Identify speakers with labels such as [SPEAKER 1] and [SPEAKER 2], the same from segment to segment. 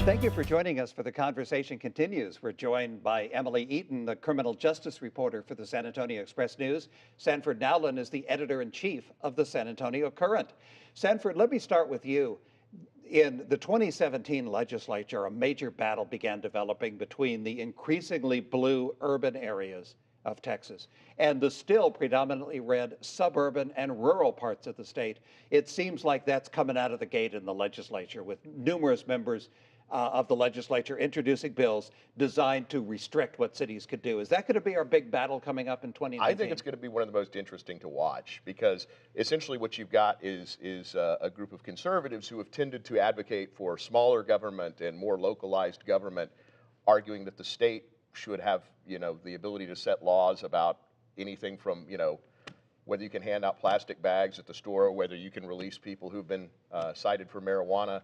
[SPEAKER 1] Thank you for joining us for The Conversation Continues. We're joined by Emily Eaton, the criminal justice reporter for the San Antonio Express News. Sanford Nowlin is the editor-in-chief of the San Antonio Current. Sanford, let me start with you. In the 2017 legislature, a major battle began developing between the increasingly blue urban areas of Texas and the still predominantly red suburban and rural parts of the state. It seems like that's coming out of the gate in the legislature, with numerous members of the legislature introducing bills designed to restrict what cities could do. Is that going to be our big battle coming up in 2019?
[SPEAKER 2] I think it's going to be one of the most interesting to watch, because essentially what you've got is a group of conservatives who have tended to advocate for smaller government and more localized government, arguing that the state should have, the ability to set laws about anything from, whether you can hand out plastic bags at the store, whether you can release people who've been cited for marijuana.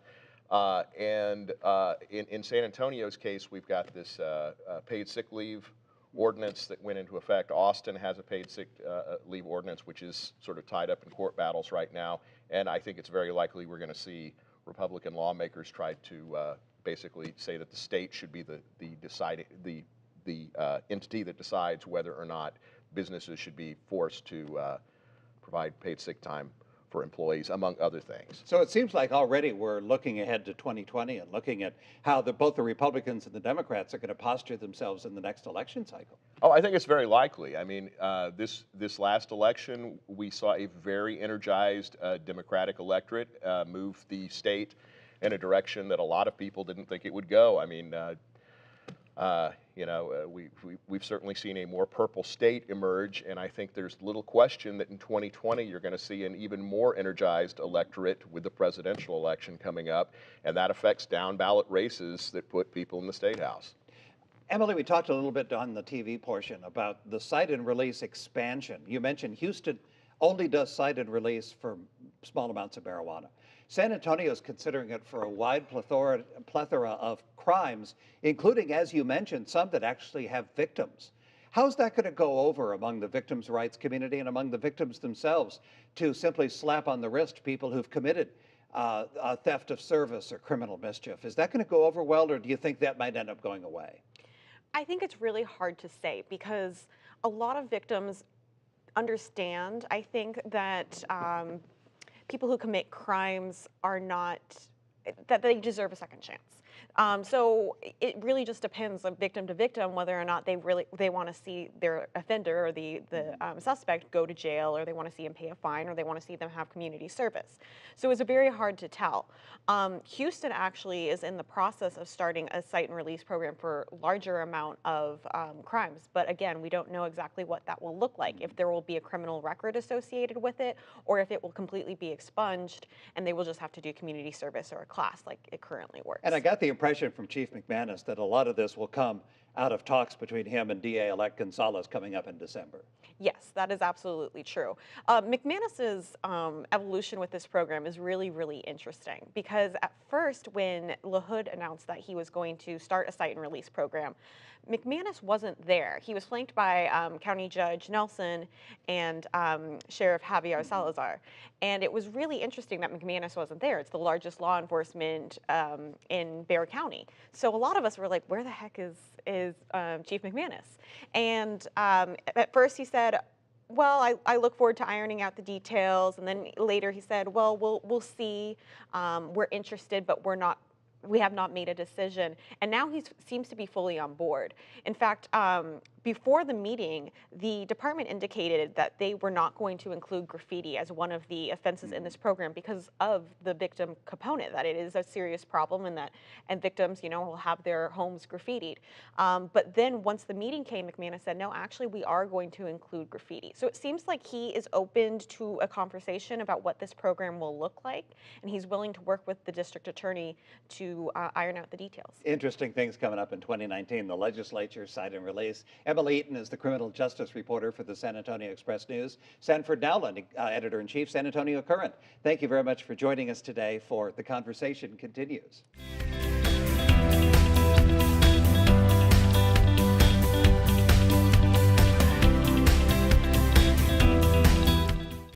[SPEAKER 2] In San Antonio's case, we've got this paid sick leave ordinance that went into effect. Austin has a paid sick leave ordinance, which is sort of tied up in court battles right now. And I think it's very likely we're going to see Republican lawmakers try to basically say that the state should be the entity that decides whether or not businesses should be forced to provide paid sick time for employees, among other things.
[SPEAKER 1] So it seems like already we're looking ahead to 2020 and looking at how both the Republicans and the Democrats are going to posture themselves in the next election cycle.
[SPEAKER 2] Oh, I think it's very likely. I mean, this last election, we saw a very energized Democratic electorate move the state in a direction that a lot of people didn't think it would go. I mean, we've certainly seen a more purple state emerge, and I think there's little question that in 2020 you're going to see an even more energized electorate with the presidential election coming up, and that affects down ballot races that put people in the State House.
[SPEAKER 1] Emily, we talked a little bit on the TV portion about the cite and release expansion. You mentioned Houston only does cite and release for small amounts of marijuana. San Antonio is considering it for a wide plethora of crimes, including, as you mentioned, some that actually have victims. How's that going to go over among the victims' rights community and among the victims themselves to simply slap on the wrist people who've committed a theft of service or criminal mischief? Is that going to go over well, or do you think that might end up going away?
[SPEAKER 3] I think it's really hard to say, because a lot of victims understand, I think, that people who commit crimes are not, that they deserve a second chance. So it really just depends on victim to victim whether or not they want to see their offender or the suspect go to jail, or they want to see him pay a fine, or they want to see them have community service. So it's very hard to tell. Houston actually is in the process of starting a cite and release program for larger amount of crimes. But again, we don't know exactly what that will look like, if there will be a criminal record associated with it, or if it will completely be expunged and they will just have to do community service or a class like it currently works.
[SPEAKER 1] And I got the impression from Chief McManus that a lot of this will come out of talks between him and DA-elect Gonzalez coming up in December.
[SPEAKER 3] Yes, that is absolutely true. McManus's evolution with this program is really, really interesting, because at first, when LaHood announced that he was going to start a cite and release program, McManus wasn't there. He was flanked by County Judge Nelson and Sheriff Javier Salazar. And it was really interesting that McManus wasn't there. It's the largest law enforcement in Bexar County. So a lot of us were like, where the heck is Chief McManus? And at first he said, well, I look forward to ironing out the details. And then later he said, well, we'll see. We're interested, but we have not made a decision. And now he seems to be fully on board. In fact, before the meeting, the department indicated that they were not going to include graffiti as one of the offenses in this program because of the victim component, that it is a serious problem, and victims, will have their homes graffitied. But then once the meeting came, McManus said, no, actually, we are going to include graffiti. So it seems like he is open to a conversation about what this program will look like, and he's willing to work with the district attorney to iron out the details.
[SPEAKER 1] Interesting things coming up in 2019. The legislature cite and release. Emily Eaton is the criminal justice reporter for the San Antonio Express News. Sanford Nowlin, editor-in-chief, San Antonio Current. Thank you very much for joining us today for The Conversation Continues.